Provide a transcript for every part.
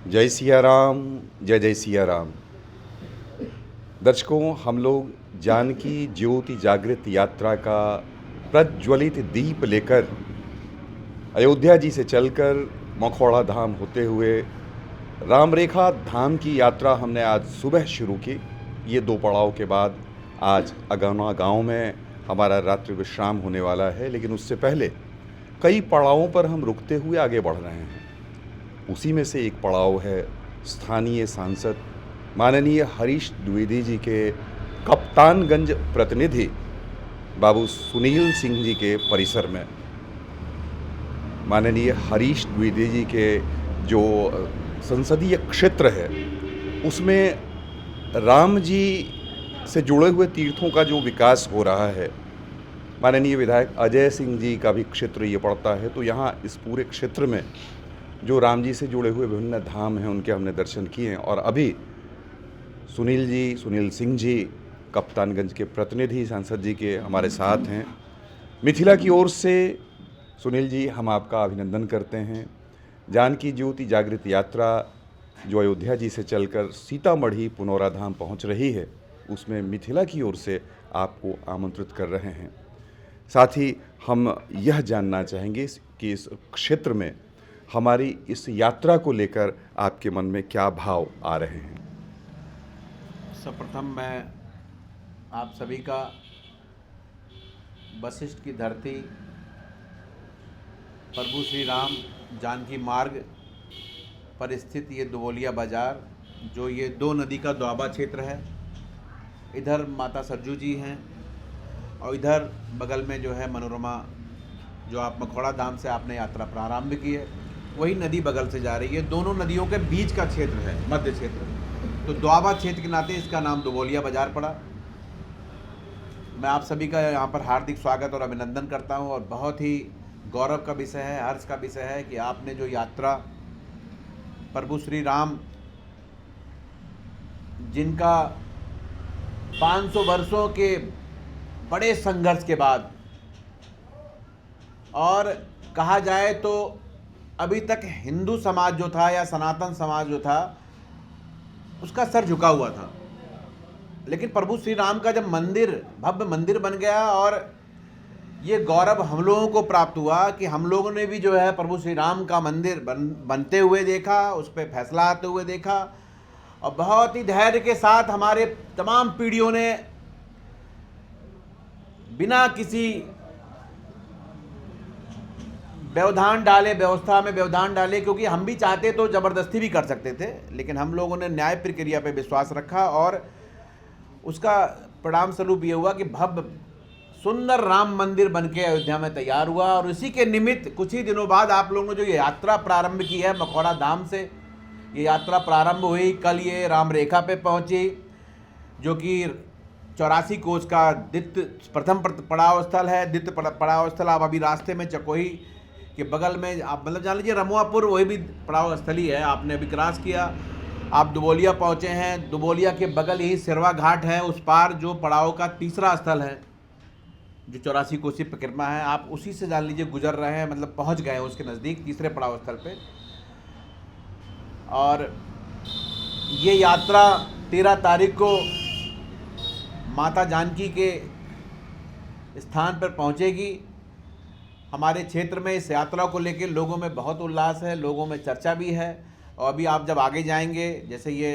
जय सिया राम, जय जय सिया राम। दर्शकों, हम लोग जानकी ज्योति जागृत यात्रा का प्रज्वलित दीप लेकर अयोध्या जी से चलकर मखौड़ा धाम होते हुए राम रेखा धाम की यात्रा हमने आज सुबह शुरू की। ये 2 पड़ाव के बाद आज अगौना गांव में हमारा रात्रि विश्राम होने वाला है, लेकिन उससे पहले कई पड़ावों पर हम रुकते हुए आगे बढ़ रहे हैं। उसी में से एक पड़ाव है स्थानीय सांसद माननीय हरीश द्विवेदी जी के कप्तानगंज प्रतिनिधि बाबू सुनील सिंह जी के परिसर में। माननीय हरीश द्विवेदी जी के जो संसदीय क्षेत्र है उसमें राम जी से जुड़े हुए तीर्थों का जो विकास हो रहा है, माननीय विधायक अजय सिंह जी का भी क्षेत्र ये पड़ता है। तो यहाँ इस पूरे क्षेत्र में जो राम जी से जुड़े हुए विभिन्न धाम हैं उनके हमने दर्शन किए हैं। और अभी सुनील सिंह जी कप्तानगंज के प्रतिनिधि सांसद जी के हमारे साथ हैं। मिथिला की ओर से सुनील जी, हम आपका अभिनंदन करते हैं। जानकी ज्योति जागृत यात्रा जो अयोध्या जी से चलकर सीतामढ़ी पुनौरा धाम पहुँच रही है, उसमें मिथिला की ओर से आपको आमंत्रित कर रहे हैं। साथ ही हम यह जानना चाहेंगे कि इस क्षेत्र में हमारी इस यात्रा को लेकर आपके मन में क्या भाव आ रहे हैं। सर्वप्रथम मैं आप सभी का वशिष्ठ की धरती प्रभु श्री राम जानकी मार्ग पर स्थित ये दुबोलिया बाज़ार, जो ये 2 नदी का दोआबा क्षेत्र है, इधर माता सरजू जी हैं और इधर बगल में जो है मनोरमा, जो आप मखौड़ा धाम से आपने यात्रा प्रारंभ की है, वही नदी बगल से जा रही है। दोनों नदियों के बीच का क्षेत्र है, मध्य क्षेत्र। तो दोआबा क्षेत्र के नाते इसका नाम दुबोलिया बाज़ार पड़ा। मैं आप सभी का यहाँ पर हार्दिक स्वागत और अभिनंदन करता हूँ। और बहुत ही गौरव का विषय है, हर्ष का विषय है कि आपने जो यात्रा प्रभु श्री राम, जिनका 500 वर्षों के बड़े संघर्ष के बाद, और कहा जाए तो अभी तक हिंदू समाज जो था या सनातन समाज जो था उसका सर झुका हुआ था, लेकिन प्रभु श्री राम का जब मंदिर, भव्य मंदिर बन गया, और ये गौरव हम लोगों को प्राप्त हुआ कि हम लोगों ने भी जो है प्रभु श्री राम का मंदिर बनते हुए देखा, उस पर फैसला आते हुए देखा, और बहुत ही धैर्य के साथ हमारे तमाम पीढ़ियों ने बिना किसी व्यवस्था में व्यवधान डाले, क्योंकि हम भी चाहते तो ज़बरदस्ती भी कर सकते थे, लेकिन हम लोगों ने न्याय प्रक्रिया पे विश्वास रखा, और उसका परिणाम स्वरूप ये हुआ कि भव्य सुंदर राम मंदिर बनके अयोध्या में तैयार हुआ। और इसी के निमित्त कुछ ही दिनों बाद आप लोगों ने जो ये यात्रा प्रारंभ की है मखौड़ा धाम से, ये यात्रा प्रारंभ हुई। कल ये राम रेखा पे पहुंची, जो कि 84 कोस का प्रथम पड़ाव स्थल है। द्वितीय पड़ाव स्थल आप अभी रास्ते में चकोही के बगल में, आप मतलब जान लीजिए रमुआपुर, वही भी पड़ाव स्थल ही है, आपने अभी क्रॉस किया, आप दुबोलिया पहुँचे हैं। दुबोलिया के बगल यही सिरवा घाट है, उस पार जो पड़ाव का तीसरा स्थल है, जो 84 कोसी परिक्रमा है, आप उसी से जान लीजिए गुजर रहे हैं, मतलब पहुँच गए हैं उसके नज़दीक तीसरे पड़ाव स्थल पे। और ये यात्रा 13 तारीख को माता जानकी के स्थान पर पहुँचेगी। हमारे क्षेत्र में इस यात्रा को लेकर लोगों में बहुत उल्लास है, लोगों में चर्चा भी है। और अभी आप जब आगे जाएंगे, जैसे ये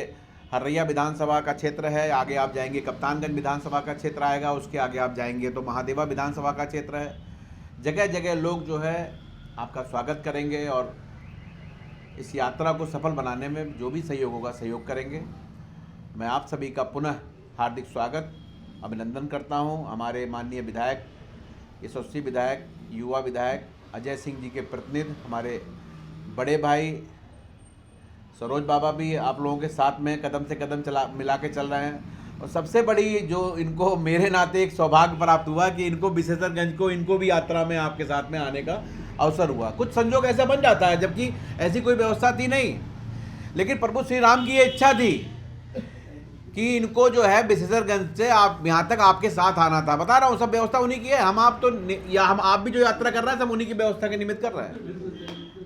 हर्रैया विधानसभा का क्षेत्र है, आगे आप जाएंगे कप्तानगंज विधानसभा का क्षेत्र आएगा, उसके आगे आप जाएंगे तो महादेवा विधानसभा का क्षेत्र है। जगह जगह लोग जो है आपका स्वागत करेंगे और इस यात्रा को सफल बनाने में जो भी सहयोग होगा सहयोग करेंगे। मैं आप सभी का पुनः हार्दिक स्वागत, अभिनंदन करता हूं। हमारे माननीय विधायक, यशस्वी विधायक, युवा विधायक अजय सिंह जी के प्रतिनिधि, हमारे बड़े भाई सरोज बाबा भी आप लोगों के साथ में कदम से कदम मिला के चल रहे हैं। और सबसे बड़ी जो इनको मेरे नाते एक सौभाग्य प्राप्त हुआ कि इनको विशेषरगंज को, इनको भी यात्रा में आपके साथ में आने का अवसर हुआ। कुछ संजोग ऐसा बन जाता है, जबकि ऐसी कोई व्यवस्था थी नहीं, लेकिन प्रभु श्री राम की ये इच्छा थी कि इनको जो है विशेषरगंज से आप यहाँ तक आपके साथ आना था। बता रहा हूँ, सब व्यवस्था उन्हीं की है। हम आप भी जो यात्रा कर रहे हैं सब उन्हीं की व्यवस्था के निमित्त कर रहे हैं।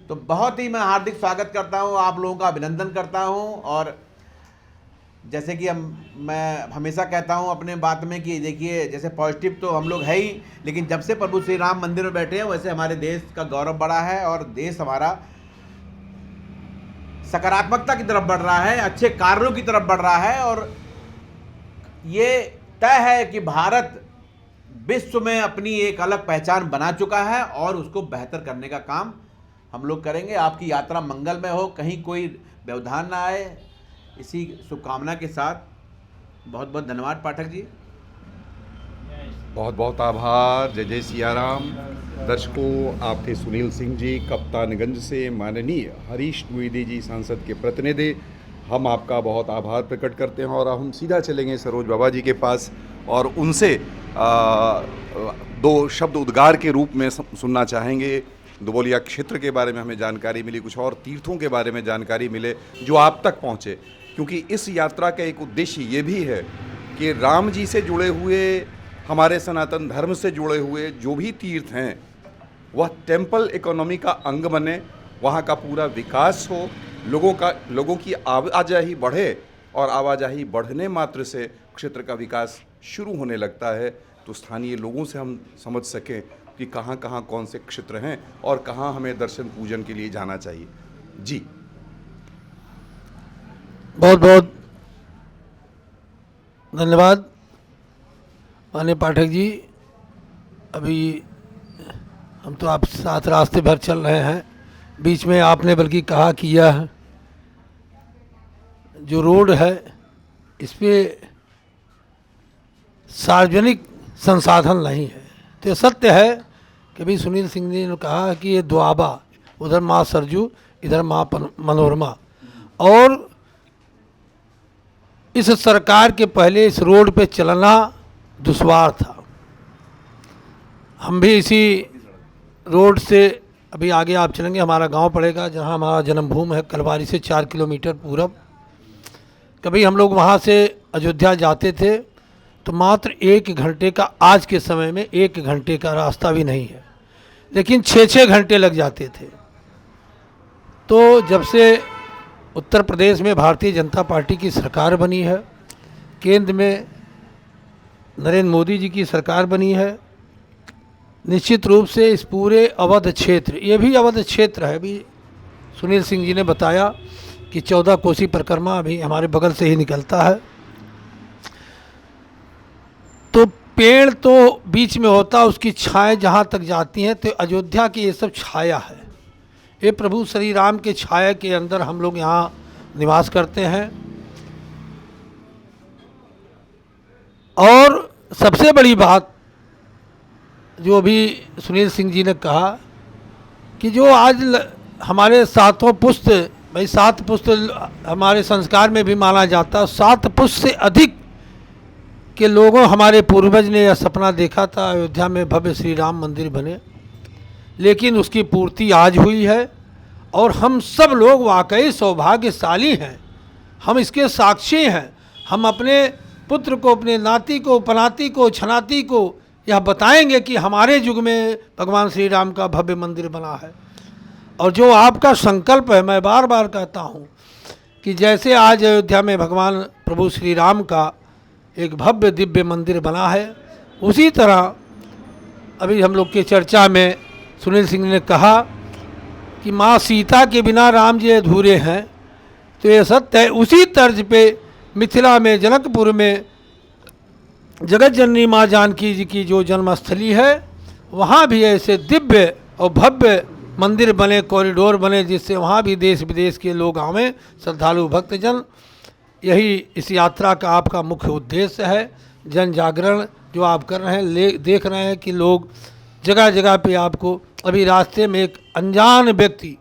तो बहुत ही मैं हार्दिक स्वागत करता हूं, आप लोगों का अभिनंदन करता हूं। और जैसे कि मैं हमेशा कहता हूं अपने बात में कि देखिए, जैसे पॉजिटिव तो हम लोग है ही, लेकिन जब से प्रभु श्री राम मंदिर में बैठे हैं वैसे हमारे देश का गौरव बढ़ा है और देश हमारा सकारात्मकता की तरफ बढ़ रहा है, अच्छे कार्यों की तरफ बढ़ रहा है। और ये तय है कि भारत विश्व में अपनी एक अलग पहचान बना चुका है और उसको बेहतर करने का काम हम लोग करेंगे। आपकी यात्रा मंगलमय हो, कहीं कोई व्यवधान ना आए, इसी शुभकामना के साथ बहुत बहुत धन्यवाद पाठक जी। बहुत बहुत आभार। जय जय सिया राम। दर्शकों, आप थे सुनील सिंह जी, कप्तानगंज से माननीय हरीश द्विवेदी जी सांसद के प्रतिनिधि। हम आपका बहुत आभार प्रकट करते हैं और अब हम सीधा चलेंगे सरोज बाबा जी के पास और उनसे दो शब्द उद्गार के रूप में सुनना चाहेंगे। दुबौलिया क्षेत्र के बारे में हमें जानकारी मिली, कुछ और तीर्थों के बारे में जानकारी मिले जो आप तक पहुँचे, क्योंकि इस यात्रा का एक उद्देश्य ये भी है कि राम जी से जुड़े हुए, हमारे सनातन धर्म से जुड़े हुए जो भी तीर्थ हैं वह टेम्पल इकोनॉमी का अंग बने, वहाँ का पूरा विकास हो, लोगों की आवाजाही बढ़े और आवाजाही बढ़ने मात्र से क्षेत्र का विकास शुरू होने लगता है। तो स्थानीय लोगों से हम समझ सकें कि कहाँ कहाँ कौन से क्षेत्र हैं और कहाँ हमें दर्शन पूजन के लिए जाना चाहिए। जी बहुत बहुत धन्यवाद माननीय पाठक जी। अभी हम तो आप साथ रास्ते भर चल रहे हैं, बीच में आपने बल्कि कहा कि यह जो रोड है इस पे सार्वजनिक संसाधन नहीं है। तो ये सत्य है कि अभी सुनील सिंह जी ने कहा कि ये दुआबा, उधर माँ सरजू, इधर माँ मनोरमा, और इस सरकार के पहले इस रोड पे चलना दुश्वार था। हम भी इसी रोड से अभी आगे आप चलेंगे, हमारा गांव पड़ेगा जहां हमारा जन्मभूमि है, कलवारी से 4 किलोमीटर पूरब। कभी हम लोग वहां से अयोध्या जाते थे तो मात्र 1 घंटे का, आज के समय में 1 घंटे का रास्ता भी नहीं है, लेकिन 6-6 घंटे लग जाते थे। तो जब से उत्तर प्रदेश में भारतीय जनता पार्टी की सरकार बनी है, केंद्र में नरेंद्र मोदी जी की सरकार बनी है, निश्चित रूप से इस पूरे अवध क्षेत्र, ये भी अवध क्षेत्र है, अभी सुनील सिंह जी ने बताया कि 14 कोसी परिक्रमा अभी हमारे बगल से ही निकलता है। तो पेड़ तो बीच में होता, उसकी छाया जहाँ तक जाती हैं, तो अयोध्या की ये सब छाया है। ये प्रभु श्री राम के छाया के अंदर हम लोग यहाँ निवास करते हैं। और सबसे बड़ी बात जो अभी सुनील सिंह जी ने कहा कि जो आज हमारे 7 पुस्त, भाई 7 पुस्त हमारे संस्कार में भी माना जाता है, 7 पुस्त से अधिक के लोगों, हमारे पूर्वज ने यह सपना देखा था अयोध्या में भव्य श्री राम मंदिर बने, लेकिन उसकी पूर्ति आज हुई है। और हम सब लोग वाकई सौभाग्यशाली हैं, हम इसके साक्षी हैं। हम अपने पुत्र को, अपने नाती को, पनाती को, छनाती को यह बताएंगे कि हमारे युग में भगवान श्री राम का भव्य मंदिर बना है। और जो आपका संकल्प है, मैं बार बार कहता हूँ कि जैसे आज अयोध्या में भगवान प्रभु श्री राम का एक भव्य दिव्य मंदिर बना है, उसी तरह अभी हम लोग की चर्चा में सुनील सिंह ने कहा कि माँ सीता के बिना राम जी अधूरे हैं। तो ये सत्य है। उसी तर्ज पे मिथिला में, जनकपुर में जगत जननी माँ जानकी जी की जो जन्मस्थली है, वहाँ भी ऐसे दिव्य और भव्य मंदिर बने, कॉरिडोर बने, जिससे वहाँ भी देश विदेश के लोग आवें, श्रद्धालु भक्तजन। यही इस यात्रा का आपका मुख्य उद्देश्य है। जन जागरण जो आप कर रहे हैं, देख रहे हैं कि लोग जगह जगह पे आपको, अभी रास्ते में एक अनजान व्यक्ति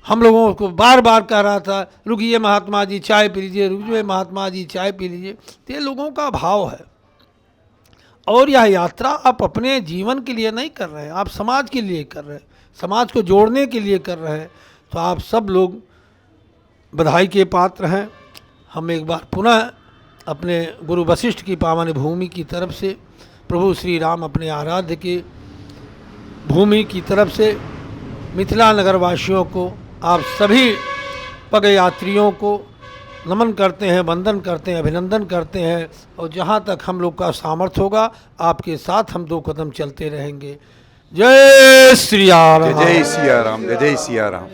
हम लोगों को बार बार कह रहा था, रुकिए महात्मा जी चाय पी लीजिए, रुकिए महात्मा जी चाय पी लीजिए। तो ये लोगों का भाव है। और यह यात्रा आप अपने जीवन के लिए नहीं कर रहे हैं, आप समाज के लिए कर रहे हैं, समाज को जोड़ने के लिए कर रहे हैं। तो आप सब लोग बधाई के पात्र हैं। हम एक बार पुनः अपने गुरु वशिष्ठ की पावन भूमि की तरफ से, प्रभु श्री राम अपने आराध्य के भूमि की तरफ से मिथिला नगर वासियों को, आप सभी पग यात्रियों को नमन करते हैं, वंदन करते हैं, अभिनंदन करते हैं। और जहाँ तक हम लोग का सामर्थ्य होगा आपके साथ हम 2 कदम चलते रहेंगे। जय श्री राम। जय सिया राम, जय सिया राम।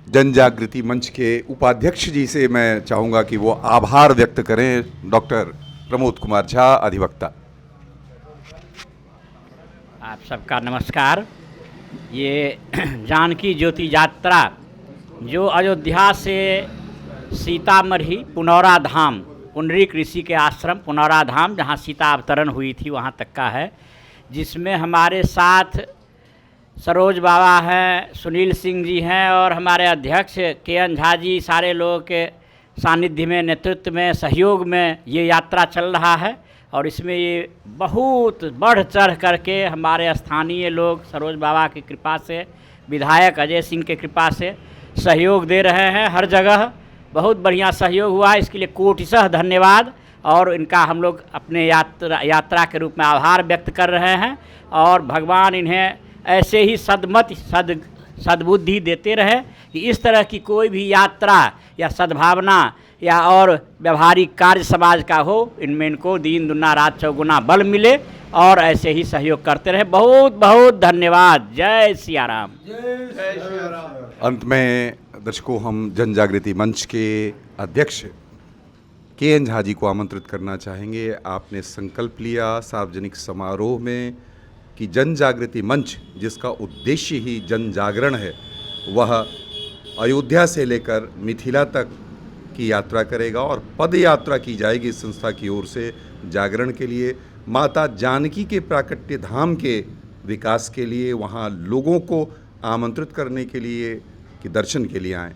जन जागृति मंच के उपाध्यक्ष जी से मैं चाहूँगा कि वो आभार व्यक्त करें। डॉक्टर प्रमोद कुमार झा, अधिवक्ता। आप सबका नमस्कार। ये जानकी ज्योति यात्रा जो अयोध्या से सीतामढ़ी पुनौरा धाम, पुंडरीक ऋषि के आश्रम पुनौरा धाम जहाँ सीता अवतरण हुई थी वहाँ तक का है, जिसमें हमारे साथ सरोज बाबा हैं, सुनील सिंह जी हैं और हमारे अध्यक्ष के.एन. झा जी, सारे लोगों के सानिध्य में, नेतृत्व में, सहयोग में ये यात्रा चल रहा है। और इसमें ये बहुत बढ़ चढ़ करके हमारे स्थानीय लोग सरोज बाबा की कृपा से, विधायक अजय सिंह के कृपा से सहयोग दे रहे हैं। हर जगह बहुत बढ़िया सहयोग हुआ है, इसके लिए कोटिशः धन्यवाद। और इनका हम लोग अपने यात्रा के रूप में आभार व्यक्त कर रहे हैं। और भगवान इन्हें ऐसे ही सद्बुद्धि देते रहे कि इस तरह की कोई भी यात्रा या सद्भावना या और व्यवहारिक कार्य समाज का हो, इनमें इनको दिन दुना रात चौगुना बल मिले और ऐसे ही सहयोग करते रहे। बहुत बहुत धन्यवाद। जय सिया राम। अंत में दर्शकों, हम जन जागृति मंच के अध्यक्ष के.एन. झा जी को आमंत्रित करना चाहेंगे। आपने संकल्प लिया सार्वजनिक समारोह में कि जन जागृति मंच, जिसका उद्देश्य ही जन जागरण है, वह अयोध्या से लेकर मिथिला तक की यात्रा करेगा और पद यात्रा की जाएगी इस संस्था की ओर से जागरण के लिए, माता जानकी के प्राकट्य धाम के विकास के लिए, वहाँ लोगों को आमंत्रित करने के लिए कि दर्शन के लिए आएँ।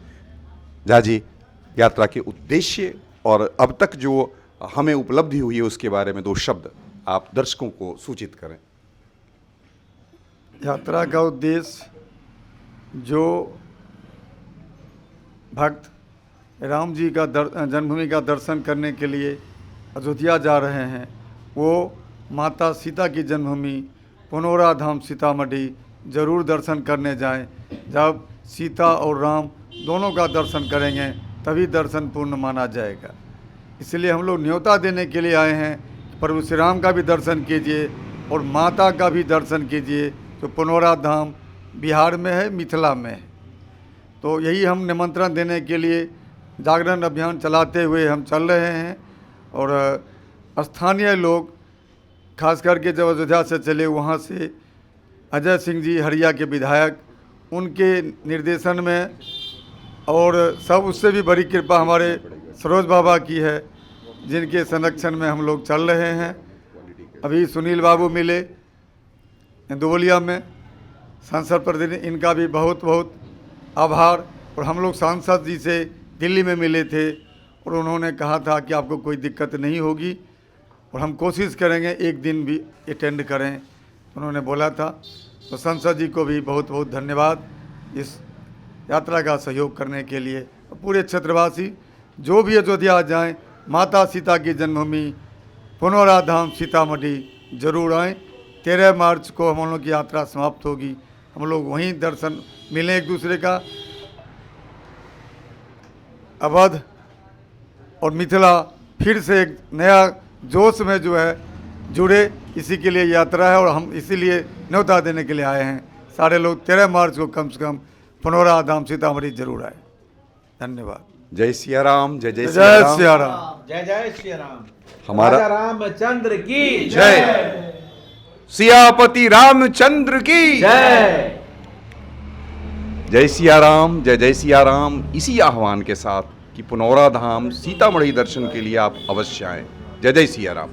झा जी, यात्रा के उद्देश्य और अब तक जो हमें उपलब्धि हुई है उसके बारे में 2 शब्द आप दर्शकों को सूचित करें। यात्रा का उद्देश्य, जो भक्त राम जी का जन्मभूमि का दर्शन करने के लिए अयोध्या जा रहे हैं, वो माता सीता की जन्मभूमि पुनौरा धाम सीतामढ़ी ज़रूर दर्शन करने जाएं। जब सीता और राम दोनों का दर्शन करेंगे तभी दर्शन पूर्ण माना जाएगा। इसलिए हम लोग न्योता देने के लिए आए हैं, प्रभु श्री राम का भी दर्शन कीजिए और माता का भी दर्शन कीजिए, जो पुनौरा धाम बिहार में है, मिथिला में है। तो यही हम निमंत्रण देने के लिए जागरण अभियान चलाते हुए हम चल रहे हैं। और स्थानीय लोग खास करके जब अयोध्या से चले, वहाँ से अजय सिंह जी हरिया के विधायक, उनके निर्देशन में और सब उससे भी बड़ी कृपा हमारे सरोज बाबा की है, जिनके संरक्षण में हम लोग चल रहे हैं। अभी सुनील बाबू मिले इंदौलिया में, सांसद प्रतिनिधि, इनका भी बहुत बहुत आभार। और हम लोग सांसद जी से दिल्ली में मिले थे और उन्होंने कहा था कि आपको कोई दिक्कत नहीं होगी और हम कोशिश करेंगे एक दिन भी अटेंड करें, उन्होंने बोला था। तो सांसद जी को भी बहुत बहुत धन्यवाद इस यात्रा का सहयोग करने के लिए। पूरे क्षेत्रवासी जो भी अयोध्या जाएं, माता सीता की जन्मभूमि पुनौरा धाम सीतामढ़ी जरूर आएँ। 13 मार्च को हम लोग की यात्रा समाप्त होगी, हम लोग वहीं दर्शन मिलें एक दूसरे का। अवध और मिथिला फिर से एक नया जोश में जो है जुड़े, इसी के लिए यात्रा है और हम इसीलिए न्योता देने के लिए आए हैं। सारे लोग 13 मार्च को कम से कम पुनौरा धाम सीतामढ़ी जरूर आए। धन्यवाद। जय सिया राम। जय जय जय सिया सिया राम। राम। जय जय श्री राम। हमारा राजा रामचंद्र की जय। सियापति रामचंद्र की जय। जय सिया राम। जय जय सिया राम। इसी आह्वान के साथ कि पुनौरा धाम सीतामढ़ी दर्शन के लिए आप अवश्य आएं। जय जय सिया राम।